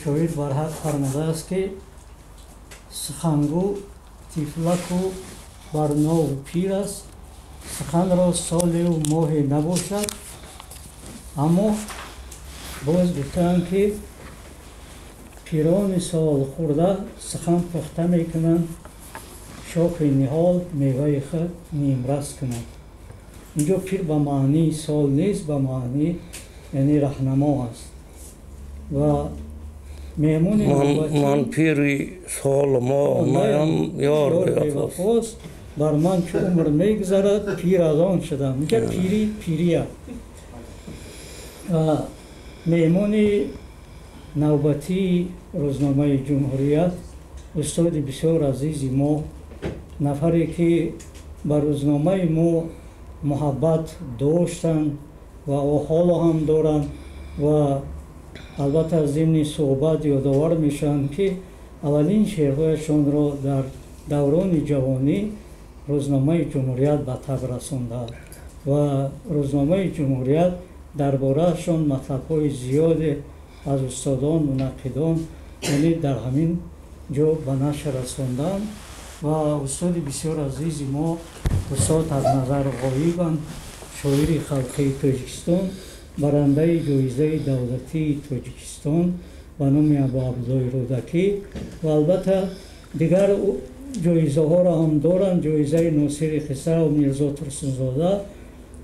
شاید بر حق فرموده است که سخنگو طفلک و بر نو پیر است، سخن را سال و ماه نباشد. اما باز گفتند که پیران سال خورده سخن پخته میکنند، شاخ نهال میوه خود نیمرس کنند. اینجا پیر به معنی سال نیست، به معنی یعنی رهنما است. و میمون من پیری سال ما مایم یار بیوفاست، بر من چه عمر میگذرد پیر از آن شدم. میگه پیری پیریه. میمون نوبتی روزنامه جمهوریت استاد بسیار عزیزی ما، نفری که بر روزنامه ما محبت داشتند و حالا هم دارند و البته از ضمن صحبت یادآور میشن که اولین شعرهایشان را در دوران جوانی روزنامه جمهوریت به تب رسانده و روزنامه جمهوریت دربارهشان مطلب‌های زیاد از استادان منقدان یعنی در همین جا به نشر رساندند و استاد بسیار عزیزی ما استاد از نظر غایبند، شاعر خلقی تاجیکستان، برنده جایزه دولتی تاجیکستان به نام ابو عبدالله رودکی و البته دیگر جایزه ها را هم دارند، جایزه ناصر خسرو و میرزا ترسنزاده.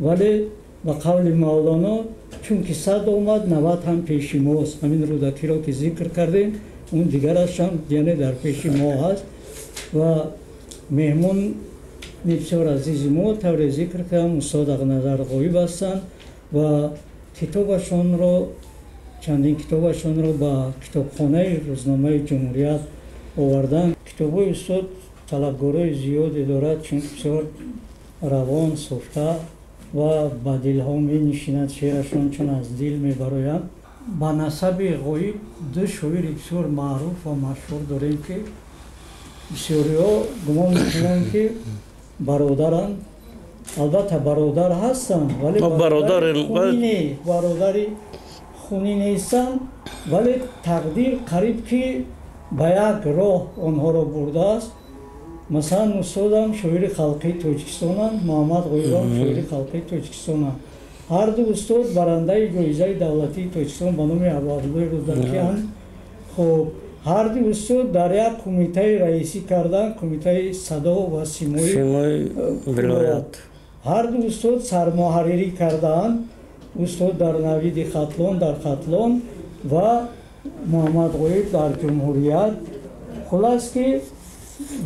ولی به قول مولانا چون که 100 آمد 90 هم پیش ماست. همین رودکی را که ذکر کردیم اون دیگرش هم یعنی در پیش ما هست. و مهمون بسیار عزیزی ما طور ذکر کردم استاد از نظر غایب هستند و کتابشان را چندین کتابشان را به کتابخانه روزنامه جمهوریت آوردن. کتاب‌های استاد طلبگارای زیادی دارد چون بسیار روان سفته و به دلها می نشیند، شعرشان چون از دل می براید. به نسب غایب دو شاعر بسیار معروف و مشهور داریم که بسیاری ها گمان میکنند که برادرند. البته برادر هستند ولی برادر خونی نیستند، ولی تقدیر قریب که به یک راه آنها را برده است. مثلا استادم شاعر خلقی تاجیکستانند، محمد غایبم شاعر خلقی تاجیکستانند. هر دو استاد برنده جایزه دولتی تاجیکستان به نام ابو عبدالله رودکی اند. خب هر دو استاد در یک کمیته رئیسی کردن، کمیته صدا و سیمای ولایت. هر دو استاد سرمحرری کردند، استاد در نوید خطلان در خطلان و محمد غایب در جمهوریت. خلاص که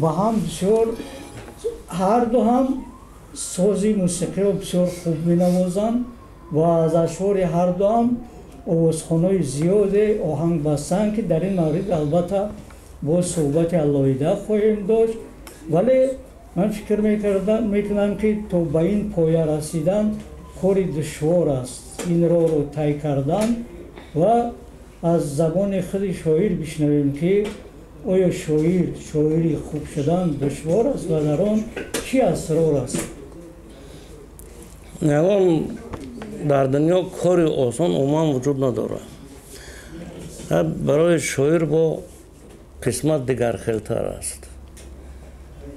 با هم بسیار هر دو هم سازی موسیقی را بسیار خوب می نوازند و از اشعار هر دو هم آوازخوان‌های زیاد آهنگ بستند که در این مورد البته با صحبت علایده خواهیم داشت. ولی من فکر میکنم که تا به این پایه رسیدن کاری دشوار است. این راه رو طی کردن و از زبان خود شاعر بشنویم که آیا شاعری خوب شدن دشوار است و در آن چی اسرار است؟ نگاه در دنیا کاری آسان عموما وجود نداره. برای شاعر با قسمت دیگر خیلتر است.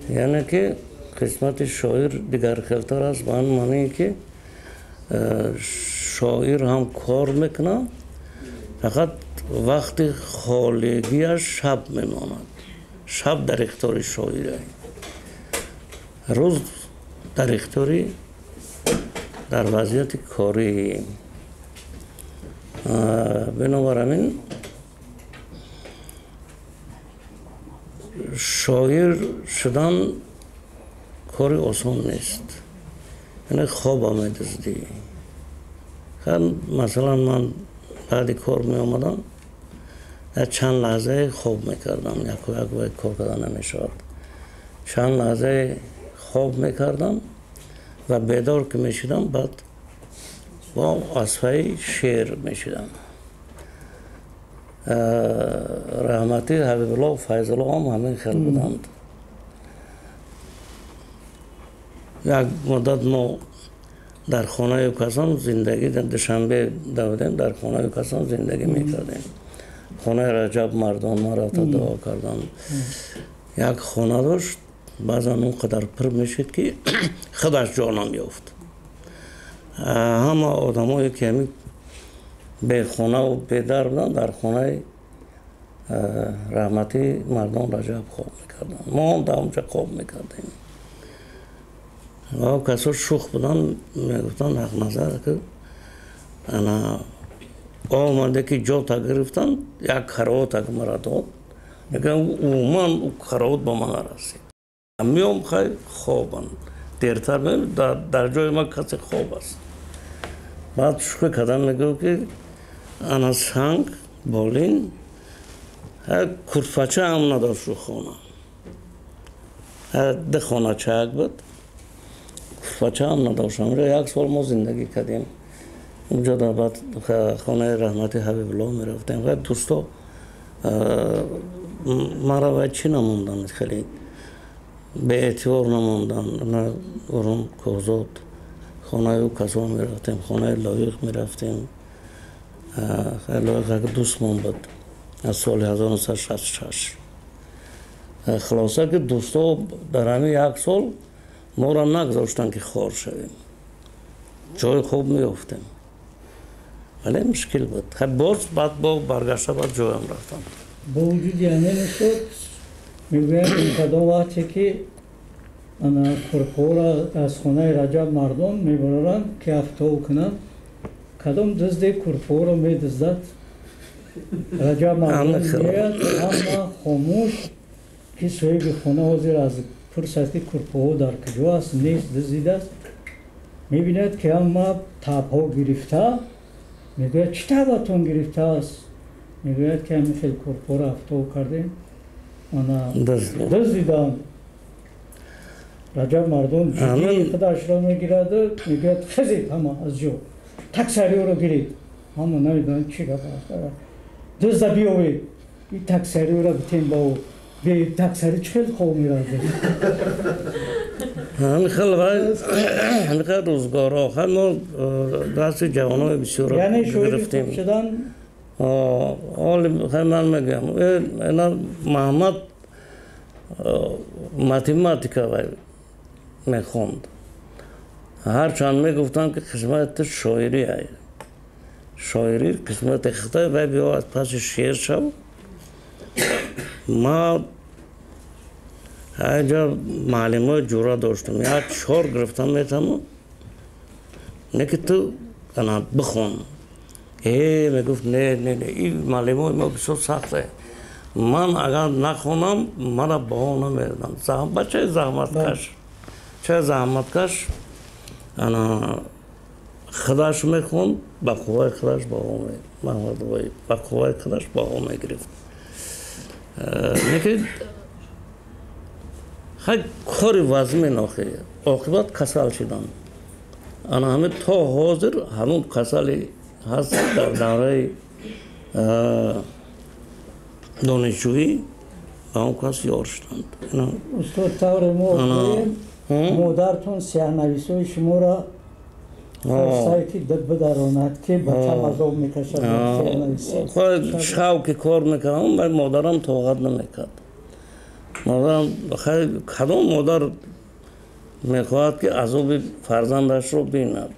یعنی که قسمت شاعر دیگر خیلتر است به آن معنی که شاعر هم کار میکنه فقط وقت خالگیش شب میماند. شب در اختیار شاعره، روز در اختیاری در وضعیت کاری. بنابراین شاعر شدن کاری آسان نیست. یعنی خواب آمیدزدی. مثلا من بعد کار می آمدم چند لحظه خواب میکردم، یک باید کار کردن نمیشد. چند لحظه خواب میکردم و بیدار که میشدم بعد با اصفه شعر میشدم. رحمتی حبیب الله و فیض الله هم همین خیل بودند. یک مدت ما در خانه کسان زندگی در دوشنبه دویدیم، در خانه کسان زندگی میکردیم. خونه رجب مردان ما رفته دعا کردن یک خانه داشت بعضا اونقدر پر میشد که خودش جانم یافت همه آدمایی که همی به خونه و به در بودن در خونه رحمتی مردان رجب خواب میکردن ما هم در اونجا خواب میکردیم و کسا شوخ بودن میگفتن حق نظر که انا آمده که جا تا گرفتن یک خراوت اگه مرا داد میگه اومن او خراوت با من رسید میام خیلی خوابن دیرتر بیم در جای ما کسی خواب است بعد شوخ کردن میگه که انا سنگ بالین کورتفچه هم نداشت رو خانه ده خانه چک بود کورتفچه هم نداشت همونجا یک سال ما زندگی کردیم اونجا در بعد خانه رحمتی حبیب الله می رفتیم و دوستا مرا باید چی نموندن خیلی به اعتبار نموندن نه ارون کوزاد خانه او کسا می رفتیم خانه لایق می رفتیم لایق دوست من بود از سال 1966 خلاصه که دوستا در همین یک سال ما را نگذاشتن که خوار شویم جای خوب میافتیم ولی مشکل بود خب باز بعد با برگشته بعد جایم رفتم با وجود یعنی نشد میگویم این کدام وقتی که کرپو را از خانه رجب مردم میبرن که افتاو کنن کدام دزد کرپو را میدزدد رجب مردم میاد اما خاموش که صاحب خانه حاضر از فرصتی کرپو در کجا است نیست دزدیده است میبیند که اما تبها گرفته میگوید چی تبهتون گرفته است میگوید که همین خیلی کرپو را افتاو کردیم دزدیدن رجب مردم جدی خودش را میگیرد میگوید خزید همه از جو تک سری را گیرید همه نمیدونن چی گفت دزده بیاوید این تک سری را بتین با او به تک سری خیلی خوب میرازه همین خیلی روزگارها خیلی ما دست جوانای بسیار یعنی گرفتیم شوید شدن حال خیلی من میگم اینا محمد ماتماتیکا میخوند هرچند میگفتن که قسمت شاعری های شاعری قسمت خطای و بیا از پس شعر شو ما اینجا معلمای جورا داشتم یا 4 گرفتم میتم نه که تو کنا بخون میگفت نه این معلمای ما بسیار سخته من اگر نخونم مرا بها نمیدن بچه زحمت کش خودش میخوند با قوای خودش بها میگرفت با قوای خودش بها میگرفت لیکن خیلی کاری وزمین آخه عاقبت کسل شدن انا همه تا حاضر همون کسلی هست در دوره دانشجویی و اون کس یار شدند استاد طور ما مادرتون سیاه نویسای شما را فرستایی که دد بدراند که بچه مذاب میکشد خواهد شوق کار میکنم و مادرم طاقت نمیکرد مادرم خیلی کدام مادر میخواهد که عذاب فرزندش رو بیند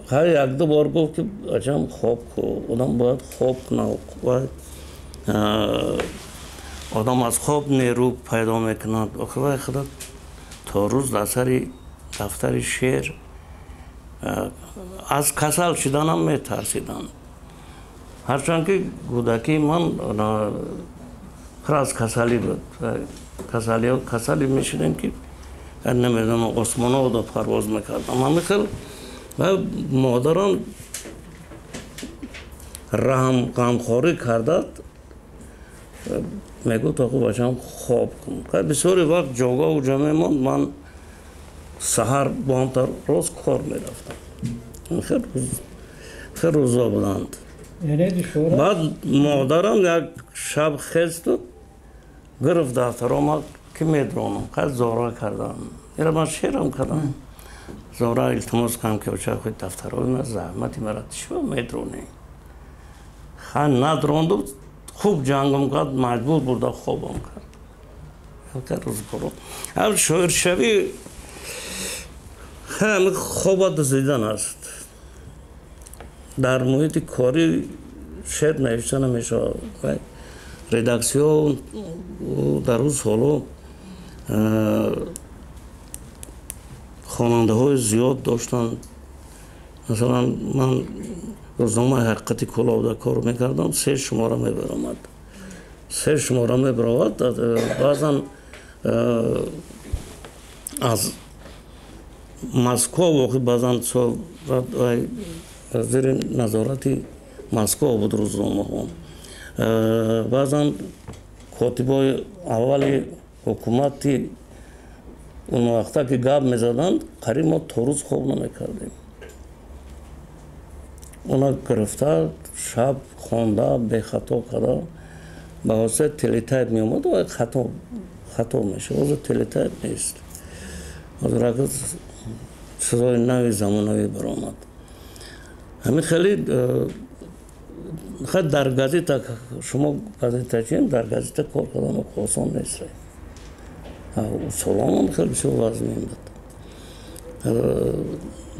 خیلی یک دو بار گفت که بچه‌م خواب کو آدم باید خواب کنه باید آدم از خواب نیرو پیدا میکند آخه خدا تا روز دفتر شعر از کسل شدنم میترسیدن هرچند که کودکی من پر از کسلی بود کسلی میشدیم که نمیدونم آسمان ها رو پرواز میکردم همه خیلی و مادرم رحم غمخواری کردد میگو تا خوب بچم خواب کن بسیاری وقت جاگاه و جمعه من سحر با هم تا روز کار میرفتم خیلی روزا بودند بعد مادرم یک شب خیز داد گرفت دفترم که میدرونم خیلی زارا کردم ایره من شیرم کردم زارا التماس کنم که بچه خود دفترهای من زحمتی مرا شما میدرونه хан надронд خوب جنگم کرد مجبور بود خوابم کرد روز کرد هم شاعر شوی هم خواب دزدیدن است در محیط کاری شعر نوشتن نمیشه رداکسیون در اون سالو خواننده های زیاد داشتن مثلا من روزنامه حقیقت کلاوده کار میکردم 3 شماره میبرامد 3 شماره میبرامد بعضا از مسکو واقعی بعضا زیر نظارتی مسکو بود روزنامه ها بعضا کاتبای اولی حکومتی اون وقتا که گپ میزدند قریب ما تا روز خواب نمیکردیم اونا گرفته شب خونده به خطا کرده به واسه تلیتایپ می اومد و خطا میشه واسه تلیتایپ نیست از رقم چیزای نوی زمانوی برآمد همین خیلی در گازیتا شما گازیتاچین در گازیتا کار کردن آسان نیست سلام هم خیلی بسیار وزمین بود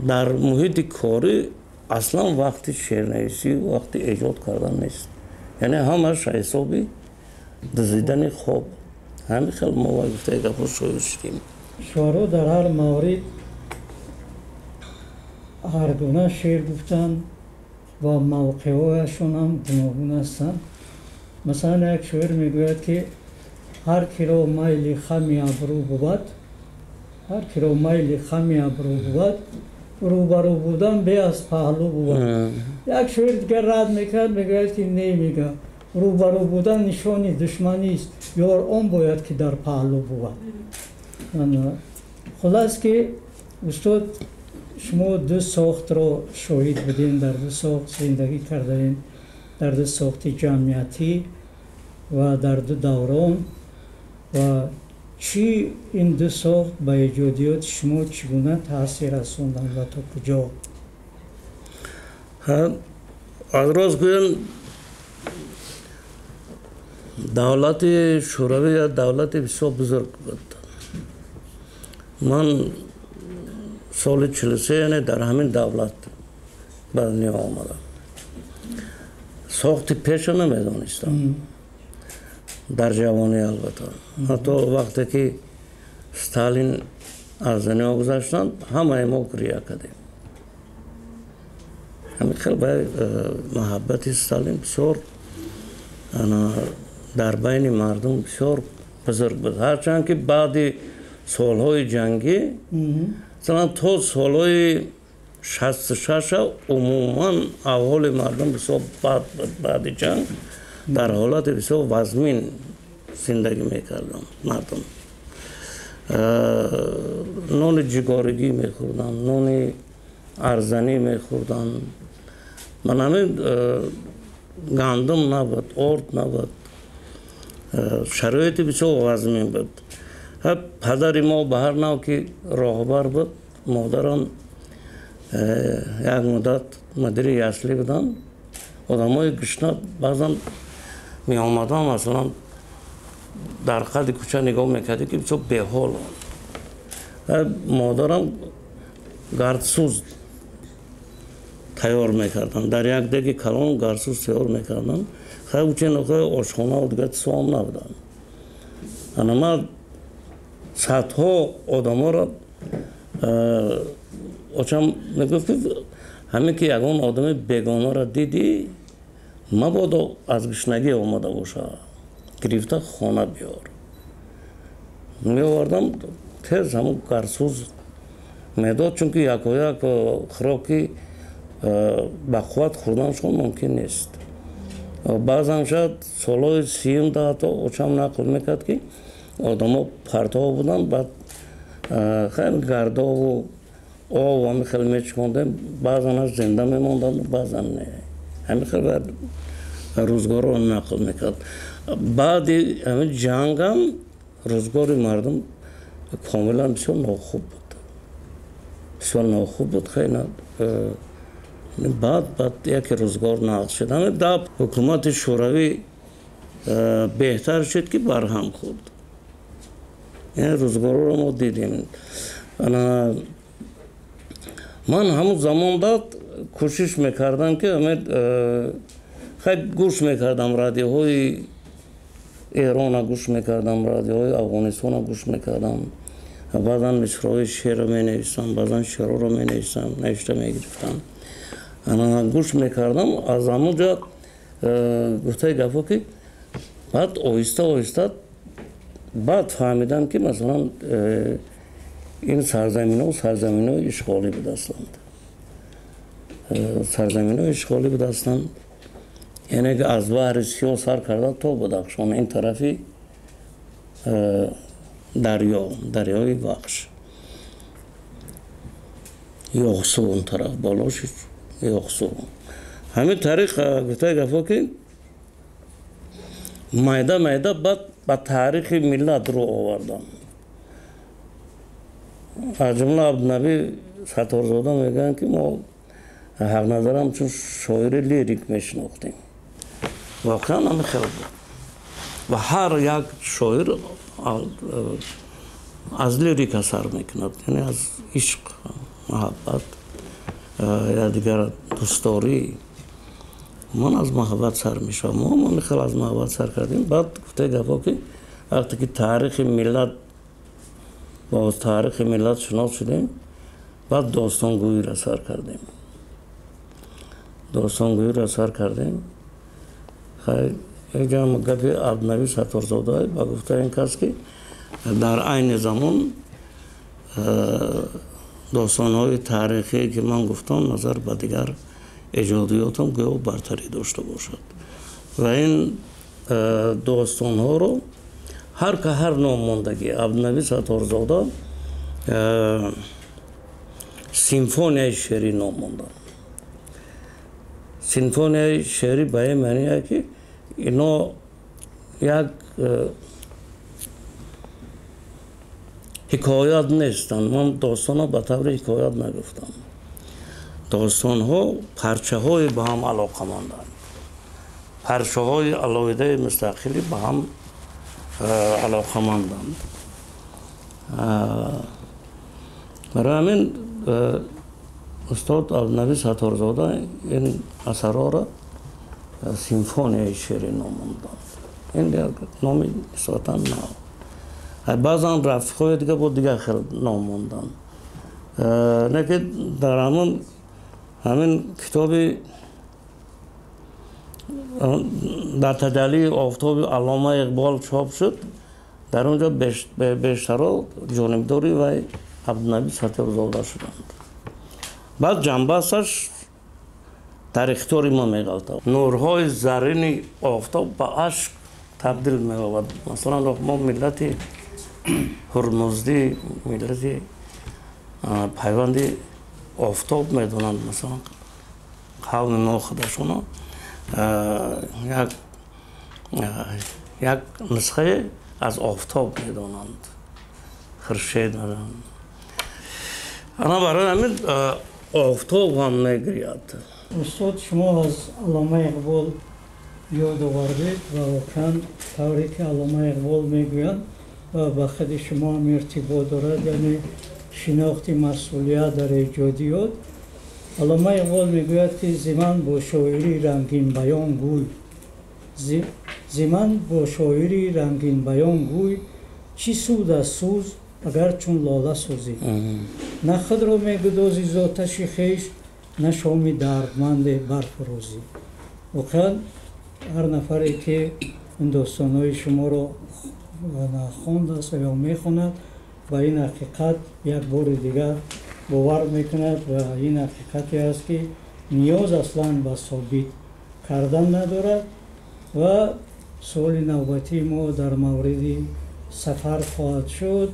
در محیط کاری اصلا وقتی شعرنویسی وقتی ایجاد کردن نیست یعنی همش حسابی دزدیدن خواب همین خیلی ما گفته گپ رو شدیم شعرا در هر مورد هر گونه شعر گفتن و موقعهایشون هم گوناگون هستند مثلا یک شاعر میگوید که هر کی را میل خمی ابرو بود هر کی را میل خمی ابرو بود روبرو بودن به از پهلو بود یک شاعر دیگر رد میکرد میگوید که نمیگه روبرو بودن نشانی دشمنی است یار آن باید که در پهلو بود خلاص که استاد شما 2 ساخت را شاهد بودین در 2 ساخت زندگی کردین در 2 ساخت جمعیتی و در 2 دوران و چی این 2 ساخت به ایجادیات شما چگونه تاثیر رسوندن و تا کجا؟ از راست گوین دولت شوروی یا دولت بسیار بزرگ بود من سال 43 یعنی در همین دولت به دنیا آمدم ساخت پیش نمیدانستم در جوانی البته حتی وقتی که ستالین از دنیا گذشتند همه ما گریه کردیم همین خیلی به محبت ستالین بسیار در بین مردم بسیار بزرگ بود هرچند که بعد سالهای جنگی مثلا تا سالهای 66 عموما احوال مردم بسیار بد بود بعد جنگ در حالت بسیار وزمین زندگی میکردم مردم نون جگارگی میخوردن نون ارزنی میخوردن من همین گندم نبود آرد نبود شرایط بسیار وزمین بود پدر ما به هر نوع که راهبر بود مادرم یک مدت مدیر یسلی بودن آدمای گشنه بعضا می آمدن مثلا در قد کوچه نگاه میکردی که بسیار بی‌حال مادرم گردسوز تیار میکردن در یک دیگه کلان گردسوز تیار میکردن خیلی اوچه نخواه آشخانه و دیگه سوام نبودن اما صدها آدم ها را اوچم میگفت که همین که یکان آدم بیگانه را دیدی مبادا از گشنگی آمده باشه گرفته خانه بیار می آوردم تیز همون گرسوز میداد چون که یک و یک خوراکی به قوت خوردنشون ممکن نیست بعضا شاید سالهای 30 تا اوچم نقل میکرد که آدم ها پرتاب بودن بعد خیلی گرده و آب همین خیلی میچکانده بعضا از زنده میماندن بعضا نه همین خیلی روزگار رو نقل میکرد بعد همین جنگ هم روزگار مردم کاملا بسیار ناخوب بود بسیار ناخوب بود خیلی بعد یک روزگار نقض شد. همه دب حکومت شوروی بهتر شد که برهم خورد. این روزگار رو ما دیدیم. من همون زمان داد کوشش میکردم که خیلی گوش میکردم رادیوهای ایران گوش میکردم، رادیوهای افغانستان گوش میکردم. بعضا مصرهای شعر رو می نویسم، بعضا شعر رو می نویسم، نوشته می گرفتم. انا گوش میکردم. از همونجا گفته گفت که بعد آهسته آهسته بعد فهمیدم که مثلا این سرزمین ها سرزمین های اشغالی بود اصلاند. سرزمین های اشغالی بود اصلاند. یعنی که از بحر سیاه سر کرده تا بدخشان این طرفی دریای بخش یاقسو اون طرف بالاش یاقسو. همین طریق گفته گفت که میده بعد با تاریخ ملت رو آوردم. از جمله عبدالنبی ستارزاده میگن که ما حق ندارم چون شاعر لیریک میشناختیم. واقعا همه خیلی بود و هر یک شاعر از لیریک اثر میکند، یعنی از عشق، محبت یا دیگر دوستداری. من از محبت سر میشم. ما خیلی از محبت سر کردیم. بعد گفته گفت که وقتی که تاریخ ملت با تاریخ ملت شناس شدیم، بعد داستانگویی را سر کردیم. داستانگویی را سر کردیم. خیلی یک جا گفت عبدالنبی ستارزاده با گفته این کس که در عین زمان داستانهای تاریخی که من گفتم نظر به دیگر ایجادیاتم گویا برتری داشته باشد و این داستانها رو هر ناماندگی عبدالنبی ستارزاده سیمفونیای شعری ناماندن. سیمفونیای شعری به این معنیه که اینا یک حکایت نیستن. من داستان ها به طور حکایت نگفتم. داستان ها پرچه های به هم علاقه مندن. پرچه های علاویده مستقلی به هم علاقه مندن. برای همین استاد عبدالنبی ستارزاده این اثرها را سیمفونیای شعری ناماندن. این دیگر نامی نسبتا نه. بعضا رفقای دیگه بود دیگه خیلی ناماندن. نه که در همین کتابی در تجلی آفتاب علامه اقبال چاپ شد. در اونجا بیشتر جانبداری و عبدالنبی ستارزاده شدند. بعد جنبستش در اختیار ما میگلته. نورهای زرین آفتاب به اشک تبدیل می‌یابد. مثلا ما ملت هرمزدی، ملت پیوند آفتاب میدونند. مثلا قوم ما خودشون یک نسخه از آفتاب میدونند، خورشید ندارند. انا برای همین آفتاب هم میگرید. استاد شما از علامه اقبال یاد آوردید و واقعا طوری که علامه اقبال میگویند و به خود شما هم ارتباط دارد، یعنی شناخت مسئولیت در ایجادیات. علامه اقبال میگوید که زمان با شاعری رنگین بیان گوی، زمان با شاعری رنگین بیان گوی، چی سود از سوز اگر چون لاله سوزی. نه خود را میگدازی ز آتش خویش، نه شام دردمند برفروزی. واقعا هر نفری که این داستانهای شما را خوانده است یا میخواند و این حقیقت یک بار دیگر باور میکند و این حقیقتی است که نیاز اصلا به ثابت کردن ندارد. و سوال نوبتی ما در مورد سفر خواهد شد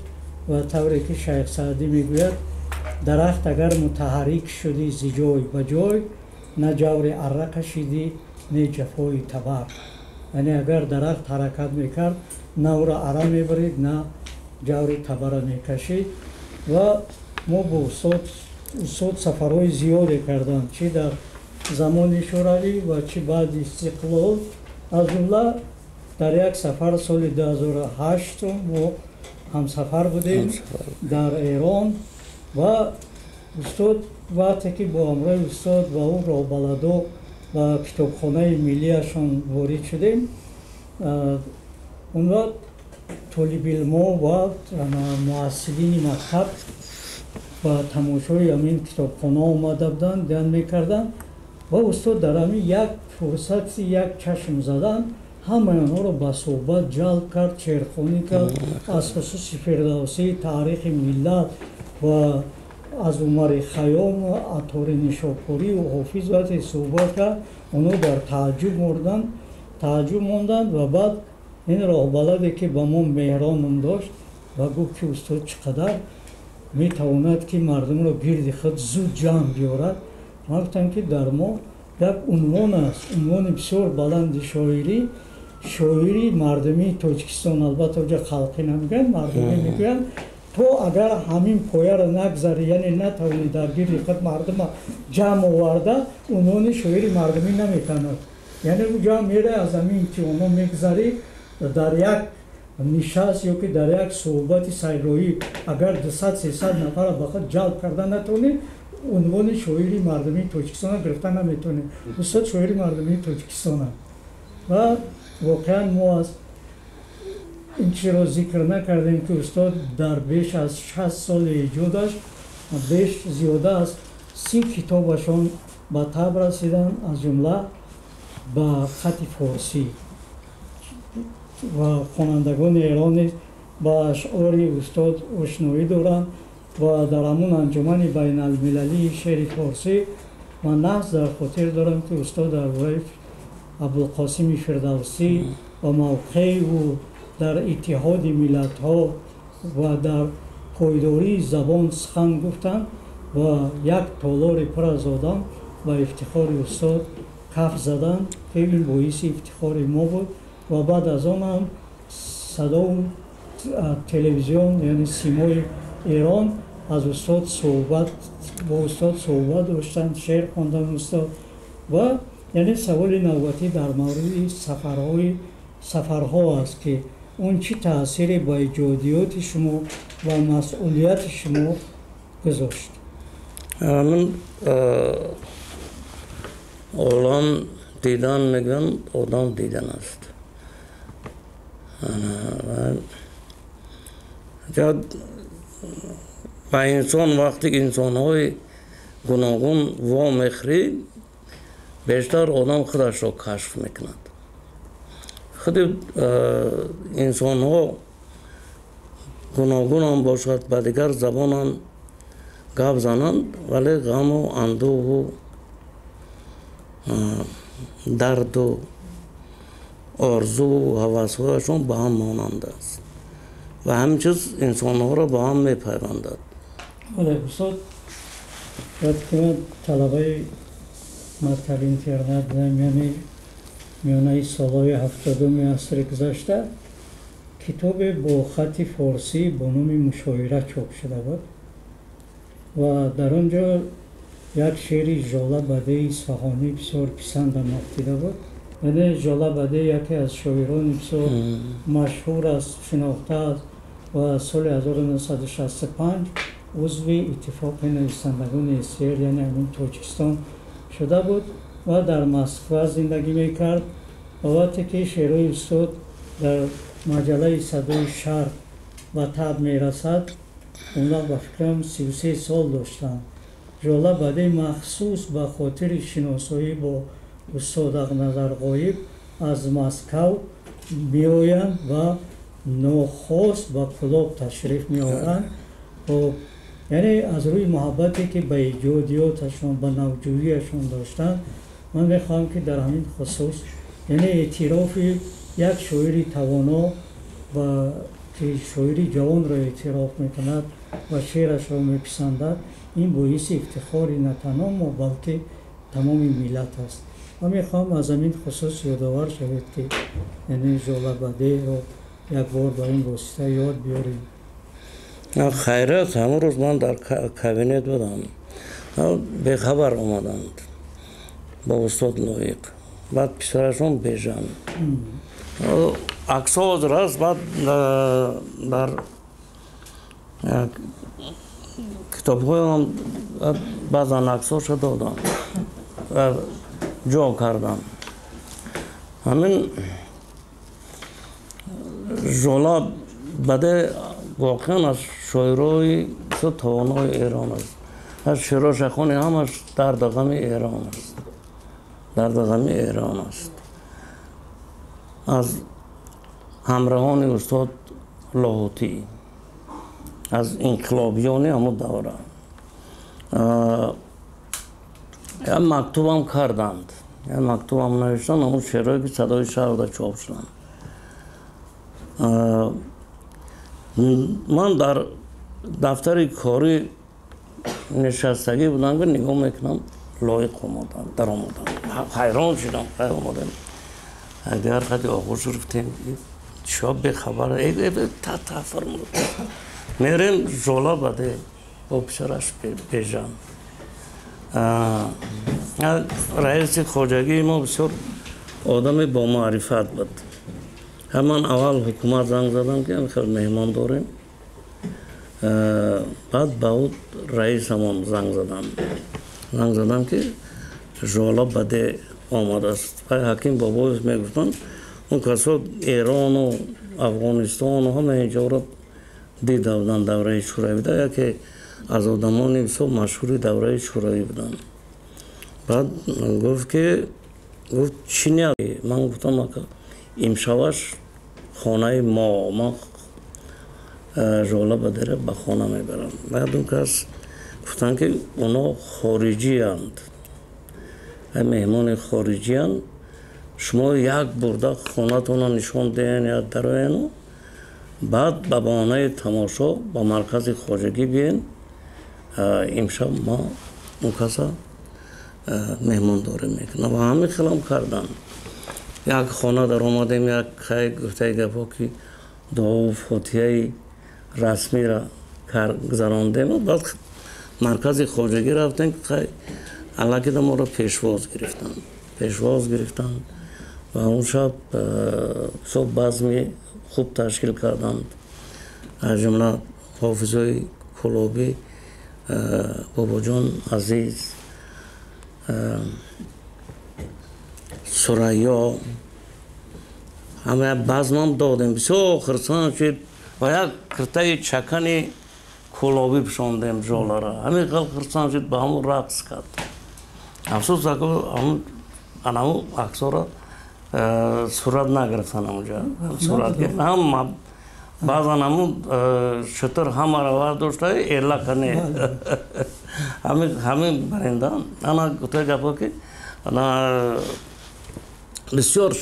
و طوری که شیخ سعدی میگوید درخت اگر متحرک شدی ز جای به جای، نه جور اره کشیدی نه جفای تبر. یعنی اگر درخت حرکت میکرد نه او را اره میبرید نه جور تبر میکشید. و ما با استاد سفرهای زیادی کردن، چه در замони шӯравӣ ва чӣ баъди истиқлол. аз ҷумла дар як сафар соли 2008 мо ҳамсафар будем дар Эрон ва устод вақте ки бо амрои устод ва ӯ роҳбаладо ба китобхонаи миллияшон ворид шудем, он вақт толибилмо ва муассилини мактаб ба тамошои ҳамин китобхона омада буданд, дидан мекарданд ва устод дар ҳамин як фурсати як чашм задан ҳамаи онҳоро ба суҳбат ҷалб кард, черхонӣ кард, аз хусуси фирдавсӣ, таърихи миллат ва аз Умари Хайём, Атори Нишопурӣ ва Ҳофиз вақте суҳбат кард, онҳо дар тааҷҷуб монданд ва баъд ин роҳбаладе ки ба мо меҳронум дошт ва гуфт ки устод чӣ қадар метавонад ки мардумро гирди худ зуд ҷамъ биёрад. ман гуфтам ки дар мо як унвон аст, унвони бисёр баланди шоирӣ мардумии Тоҷикистон, албатта оҷа халқӣ намегӯянд, мардумӣ мегӯянд. то агар ҳамин пояро нагзарӣ, яъне натавонӣ дар гирди худ мардума ҷамъ оварда, унвони шоири мардумӣ наметавонад. яъне ӯ ҷамъ меравӣ, аз ҳамин имтиҳонҳо мегзарӣ, дар як нишаст ё ки дар як суҳбати сайрроҳӣ агар 200-300 нафара ба худ ҷалб карда натавонӣ, унвони шоири мардумии Тоҷикистона гирифта наметавонӣ. устод шоири мардумии Тоҷикистон аст. ва воқеан мо аз ин чизро зикр накардем ки устод дар беш аз 60 соли эҷодаш беш зиёда аз 30 китобашон ба таб расиданд, аз ҷумла ба хати форсӣ. ва хонандагони Эрони ба ашъори устод ошноӣ доранд ва дар ҳамун анҷумани байналмилалии шеъри форсӣ ман наҳз дар хотир дорам ки устод дар бораи Абулқосими Фирдавсӣ ва мавқеи ӯ дар иттиҳоди миллатҳо ва дар пойдории забон сухан гуфтанд ва як толори пур аз одам ба ифтихори устод каф заданд ки ин боиси ифтихори мо буд. ва баъд аз он ҳам садоу телевизион, яъне симои Эрон аз устод бо устод суҳбат доштанд, шеър хонданд устод. ва яъне саволи навбатӣ дар мавриди сафарҳо аст ки он чӣ таъсире ба иҷодиёти шумо ва масъулияти шумо гузошт? Ман олам дидан мегӯям, одам дидан аст. ба инсон вақти инсонҳои гуногун вомехӯрид, бештар одам худашро кашф мекунад. худи инсонҳо гуногун ҳам бошад, ба дигар забон ҳам гап зананд, вале ғаму андӯҳу дарду орзу ҳавасҳояшон ба ҳам монанд аст ва ҳамин чиз инсонҳоро ба ҳам мепайвандад. устод вақте ки ман талабаи мактаби интернат будам, яъне миёнаи солҳои 70-уми асри гузашта, китобе бо хати форсӣ бо номи Мушоира чоп шуда буд ва дар он ҷо як шеъри Ҷолабаде Исфаҳонӣ бисёр писандам афтида буд. яъне Ҷолабаде яке аз шоирони бисёр машҳур аст, шинохта аст ва соли 1965 узви иттифоқи нависандагони ССР, яъне ҳамин Тоҷикистон шуда буд ва дар Москва зиндагӣ мекард. ва вақте ки шеърҳои устод дар маҷаллаи Садои Шарқ ба таб мерасад, он вақт ба фикрам 33 сол доштанд. Ҷолабаде махсус ба хотири шиносоӣ бо устод Ақназарғоиб аз Москав меоянд ва нохост ба Кӯлоб ташриф меоранд. яъне аз рӯи муҳаббате ки ба иҷодиёташон, ба навҷӯияшон доштанд, ман мехоҳам ки дар ҳамин хусус яъне эътирофи як шоири тавоно ва ки шоири ҷавонро эътироф мекунад ва шеърашро меписандад, ин боиси ифтихори на танҳо мо, балки тамоми миллат аст. ва мехоҳам аз ҳамин хусус ёдовар шавед ки яъне Ҷолабадеро як бор ба ин восита ёд биёрем. хайрат, ҳамон рӯз ман дар кабинет будам, бехабар омаданд. با استاد لایق بعد پسرشون بیژن عکس‌ها راست بعد در کتاب‌های هم بعضا عکس‌هاش دادم و جا کردم همین ژولا بده واقعا از شاعرای توانای ایران است از شعراش خونی همش درد و غم ایران است درد و غم ایران است از همراهان استاد لاهوتی از انقلابیان همون دوره یا مکتوب هم کردند یا مکتوب هم نوشتن همون شعرهایی که صدای شهر چاپ شدن من در دفتر کاری نشستگی بودم که نگاه میکنم لایق آمدن در آمدن حیران شدم اگر قدی آغوش رفتیم شاب به خبر ای تا فرمود میریم ژولا بده با پسرش بیژن رئیس خواجگی ما بسیار آدم با معرفت بود همان اول حکومت زنگ زدم که خیلی مهمان داریم بعد با او رئیس همان زنگ زدم که ژولا بده آمده است و حکیم بابایش میگفتن اون کسا ایران و افغانستان و همه اینجا را دیده بودن دوره شوروی بوده یا که از آدمان بسیار مشهوری دوره شوروی بودن بعد گفت که چی نیاد من گفتم که امشبش خانه ما ژولا بده به خانه میبرم بعد اون کس گفتن که اونا خارجی هستند مهمان خارجی هستند شما یک برده خانه تون نشان دهین یا درآین بعد به بهانه تماشا با مرکز خواجگی بیاین امشب ما اون کسا مهمان داره میکنه و همین خیلی کردن یک خانه در آمدیم یک خیلی گفته گفت که دعا و فاتحه رسمی را گذراندیم و بعد مرکز خواجگی رفتن که خیلی علاقه دا ما را پیشواز گرفتن و اون شب صبح بزمی خوب تشکیل کردند از جمله حافظای کلابی بابا جان عزیز سریا همه بزم هم دادیم بسیار خرسان شد و یک کرته چکن کلابی پشاندیم ژولا را همین خرسان شد به همون رقص کرد افسوس که همون عکس‌ها را صورت نگرفتن اونجا صورت گرفتن هم بعضا همون شطر همه رو داشته ایلا کنه همین برنده انا گفته گفته که انا بسیار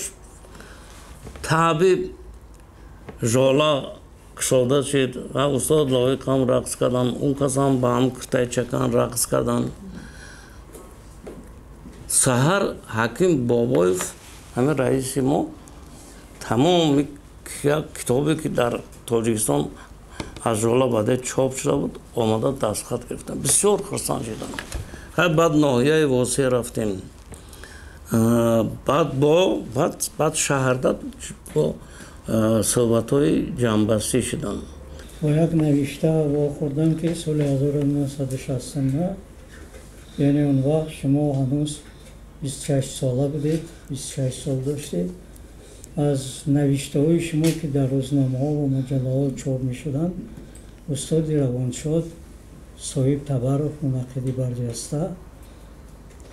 تعبیب ژولا کشاده شد و استاد لایق هم رقص کردن اون کس هم با هم کرته چکن رقص کردن سحر حکیم بابایف همه رئیس ما تمام کتابی که در تاجیکستان از ژولا بده چاپ شده بود آمده دستخط گرفتن بسیار خرسان شدن بعد ناحیه واسه رفتیم بعد شهردت با صحبت‌های جنبستی شدن با یک نوشته واخوردم که سال 1969 یعنی اون وقت شما هنوز 26 ساله بودید 26 سال داشتید از نوشته های شما که در روزنامه ها و مجله ها چاپ می شدن استاد روانشاد صاحب تبرک منعقدی برجسته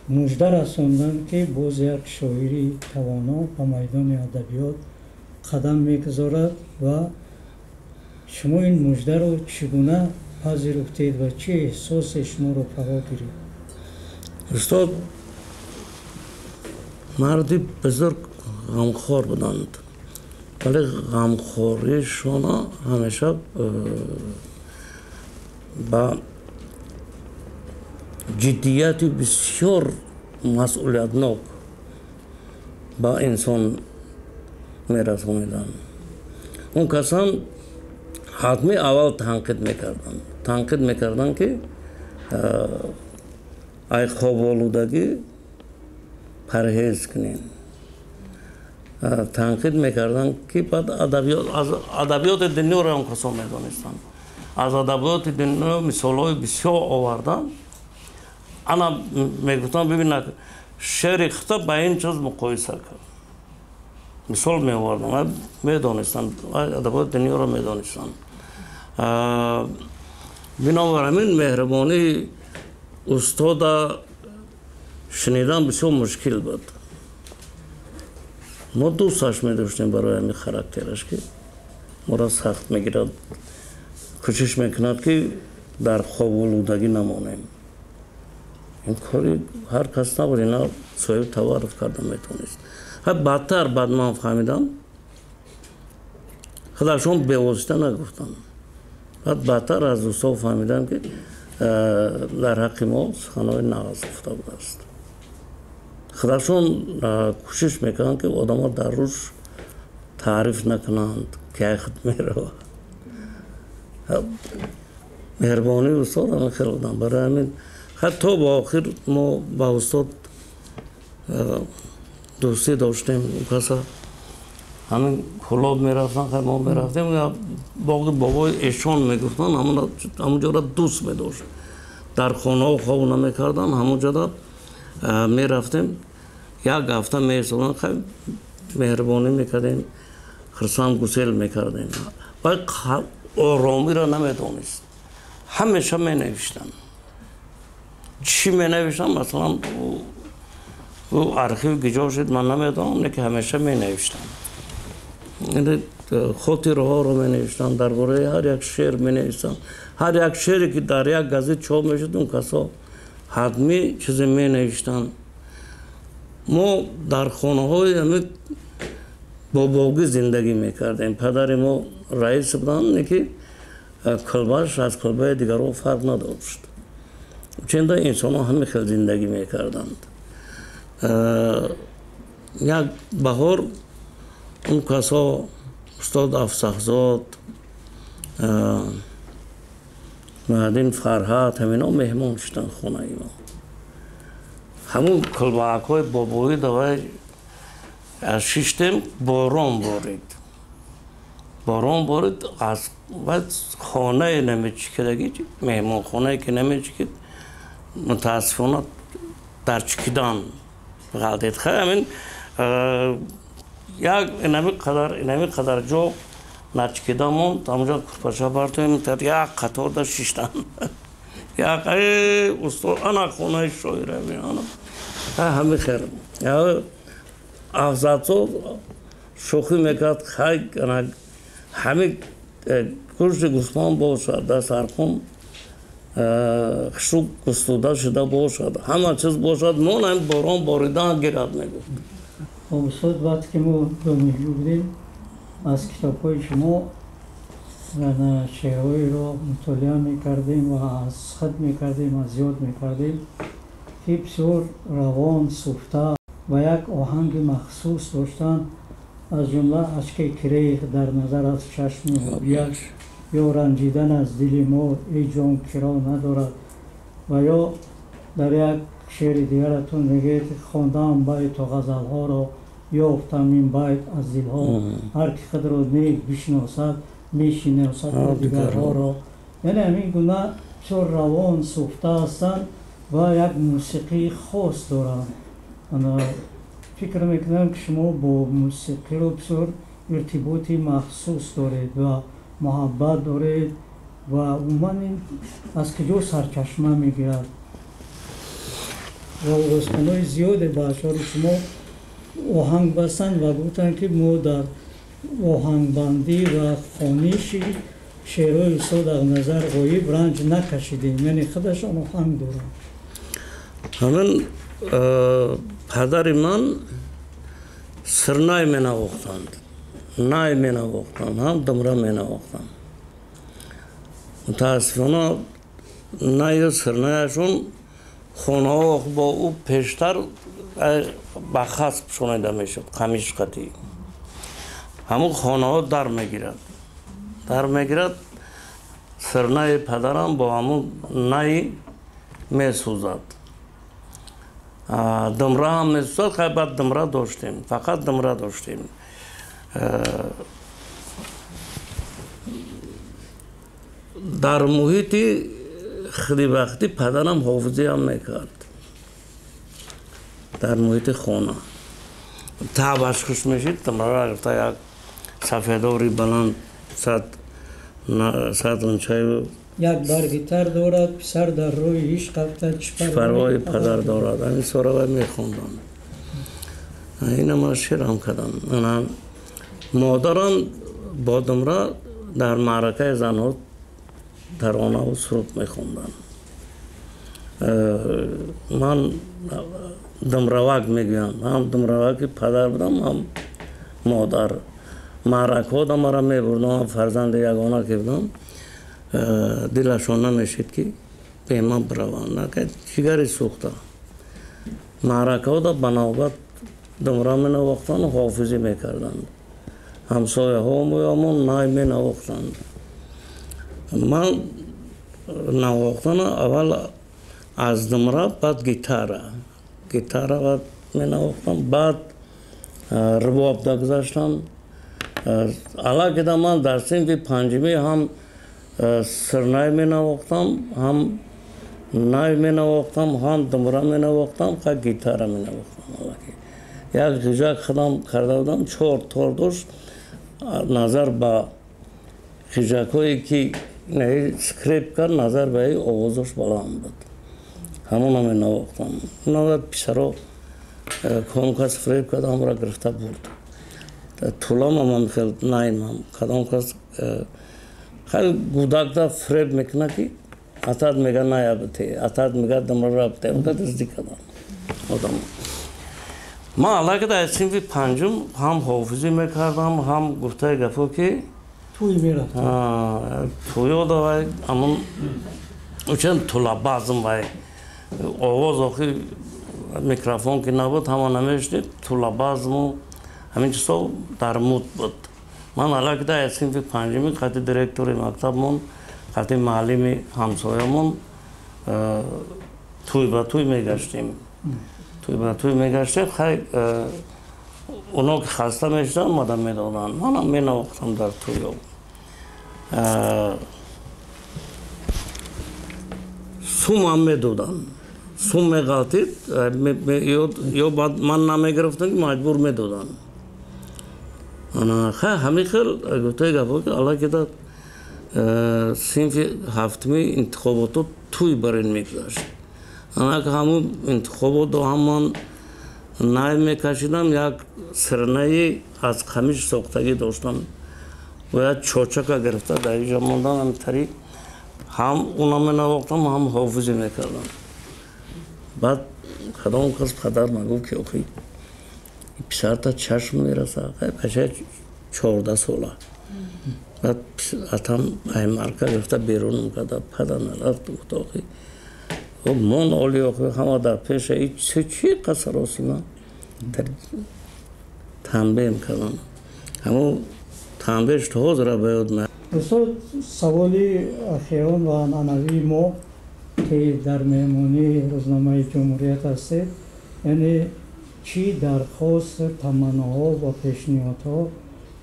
مژده رساندن که باز یک شاعری توانا به میدان ادبیات قدم میگذارد و شما این مژده رو چگونه پذیرفتید و چه احساس شما رو فرا گرفت؟ استاد مردی بزرگ غمخوار بودند ولی غمخوریشان همیشه با جدیت بسیار مسئولیتناک با انسان میرسانیدن اون کسان حتمی اول تنقید میکردن که ای خواب آلودگی پرهیز کنین تنقید میکردن که بعد ادبیات دنیا رو هم کسا میدانستن از ادبیات دنیا مثالهای بسیار آوردن انا میگفتن ببین شعر خطاب با این چیز مقایسه کرد مثال میآوردن میدانستن ادبیات دنیا رو میدانستن بنابراین مهربانی استاد شنیدن بسیار مشکل بود ما دوستش می‌داشتیم برای همین خاراکترش که ما را سخت میگیرد کوشش میکند که در خواب آلودگی نمانیم این کاری هر کس نبود اینا صاحب تعارف کردن میتونست بدتر بعد من فهمیدم خودشون به واسطه نگفتن بعد بدتر از دوستا فهمیدم که در حق ما سخنهای نغز گفته بوده است خودشون کوشش میکنن که آدم ها در روش تعریف نکنند که خود میره مهربانی استاد همه خیلی بودن برای همین حتی با آخر ما با استاد دوستی داشتیم کسا همین کلاب میرفتن خیلی ما میرفتیم یا باقی بابای ایشان میگفتن همونجا را دوست میداشت در خانه ها خواب نمیکردن همونجا را میرفتیم یک هفته میسادن خیلی مهربانی میکردیم خرسان گسیل میکردیم و آرامی را نمیدانست همیشه می نوشتن چی می نوشتن مثلا او ارخیو گجا شد من نمیدانم نه که همیشه می نوشتن خاطره ها رو می نوشتن درباره هر یک شعر می نوشتن هر یک شعری که در یک گازیت چاپ میشد اون کسا حتمی چیزی می نوشتن ما در خانه های همه با باقی زندگی میکردیم پدر ما رئیس بودن نه که کلبهش از کلبه دیگران فرق نداشت چند انسان ها همه خیلی زندگی میکردند یک بهار اون کسا استاد افسحزاد مهدین فرحت همین ها مهمان شدن خونه ما همون کلبهک های بابایی دوای از شیشتم باران بارید از بعد خانه نمیچکدگی مهمان خانه که نمیچکد متاسفانه در چکیدن غلطید خیلی همین یک اینمی قدر جا نچکیدن موند همونجا کرپاچه بردیم یک قطار در شیشتن یک استاد انا خانه شایره بیانم همه خیلی افزادزاد شوخی میکرد خیلی همه گوشت گوسفند باشد در سرخون خشک گستوده شده باشد همه چیز باشد نون هم باران باریدن گیرد میگفت استاد وقتی که ما دانشجو بودیم از کتاب های شما شعرهایی را مطالعه میکردیم و از خط میکردیم از یاد میکردیم که بسیار روان سفته و یک آهنگ مخصوص داشتن از جمله اشک کریغ در نظر از چشم هویت یا رنجیدن از دل ما ای جان کرا ندارد و یا در یک شعر دیگرتون میگید خواندم بیت و غزلها را یافتم این بیت از دلها هر که خود را نیک بشناسد میشناسد دیگرها را یعنی همین گونه بسیار روان سفته هستند و یک موسیقی خاص دارند فکر میکنم که شما با موسیقی رو بسیار ارتباطی مخصوص دارید و محبت دارید و عموما این از کجا سرچشمه میگیرد و استادای زیاده به اشعار شما آهنگ بستند و گفتند که ما در آهنگ بندی و خوانش شعرهای استاد در نظر غایب رنج نکشیدیم یعنی خودشان آهنگ دارند همین پدر من سرنای می نواختند نای می نواختند هم دمره می نواختند متاسفانه نای سرنایشون خانه ها با او پیشتر به خسب شنیده می شد خمیش قطعی همون خانه ها در میگیرد سرنای پدرم با همون نای می سوزد دمره هم می‌سوخت خیلی بعد دمره داشتیم فقط دمره داشتیم در محیط خیلی وقتی پدرم حافظی هم میکرد در محیط خانه تعبش خوش میشید دمره را گرفته یک سفیداری بلند صد انچه یک برگیتر دارد پسر در روی عشق افتد پروای پدر دارد این سوره میخوندم این ما شعرم کردم مادرم با دمره در معرکه زنها ترانه و سرود میخوندن من دمروک میگویم هم دمروک پدر بودم هم مادر معرکه ها مرا میبردم فرزند یگانه که بودم دلشان نمیشید که به من بروند نه جگری سوخته معرکه ها بنابرای دمره می نواختند و حافظی میکردند همسایه ها همون نای می نواختند من نواختن اول از دمره بعد گیتاره بعد می نواختم بعد رباب دا گذاشتم علاقه دا من در صنف پنجمی هم سرنای می نواختم هم نای می نواختم هم دمره می نواختم که گیتاره می نواختم یک جوجک خودم کرده بودم 4 تار داشت نظر به جوجک هایی که سکریپ کرد نظر به این آوازش بلند بود همون هم نواختم نوید پیسرها کدام کس فریب کرد هم را گرفته برد طولام هم خیلی نایم هم کدام کس خیلی گودک دا فریب میکنه که اتاد میگه نایا بته اتاد میگه دمره را بته اونتا دزدی کردم من علاقه در صنف پنجم هم حافظی میکردم هم گفته گفو که توی میرفت توی او دا وای امون چند طولا بازم وای آواز آخی میکروفون که نبود همه نمیشنید طولا بازم همین چیزا در مود بود من علاقه در صنف پنجمی خطی دیرکتور مکتبمون خطی معلم همسایمون توی با توی میگشتیم توی میگشتیم خیلی اونا که خسته میشدن مادم میدادن منم مینواختم در توی سوم هم میدادن سوم میگاتید یا بعد من نمیگرفتم که مجبور میدادن خیلی همین خیلی گفته گفت که الله که داد صنف هفتمی انتخاباتو توی برین میگذاشت انا که همون انتخابات دو همان نای میکشیدم یک سرنایی از خمیش ساختگی داشتم و یک چوچک گرفته در اینجا موندن همینطوری هم اونا می نواختم هم حافظی میکردم بعد کدام کس پدر نگفت که اوکی پسر تا چشم میرسه بچه 14 ساله بعد اتم ای مرکه گرفته بیرون میکرده پدر نرفت گفت اوکی و من اولی اوکی همه در پیش ای چی قصر آسی من تنبیه میکردم همون تنبیهش تو حوض را باید نه دوستان سوالی اخیران و عنعنوی ما که در مهمونی روزنامه جمهوریت هستید یعنی چی درخواست تمناها و پیشنهادها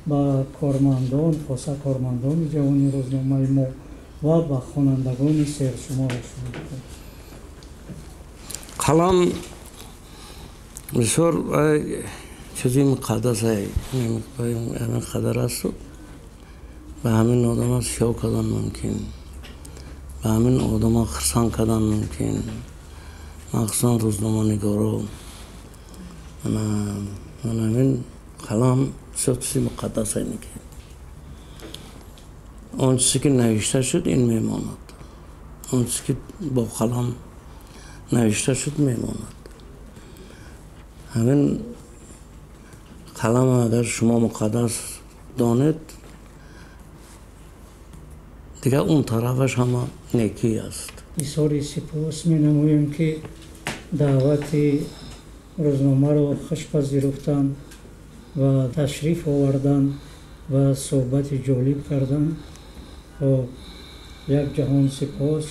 با کارمندان خاصه کارمندان جوانی روزنامه ما و با خوانندگان سیر شما رسید قلم بسیار چیزی مقدس است همین قدر است به همین آدم ها شو کردن ممکن به همین آدم ها خرسان کردن ممکن مخصوصا روزنامه نگارا من همین قلم چیزی مقدس است آن چیزی که نوشته شد این میماند آن چیزی که با قلم نوشته شد میماند همین قلم اگر شما مقدس دانید دیگه اون طرفش همه نیکی است بسیار سپاس می نمویم که دعوت روزنامه رو خوش پذیرفتن و تشریف آوردن و صحبت جالب کردن و یک جهان سپاس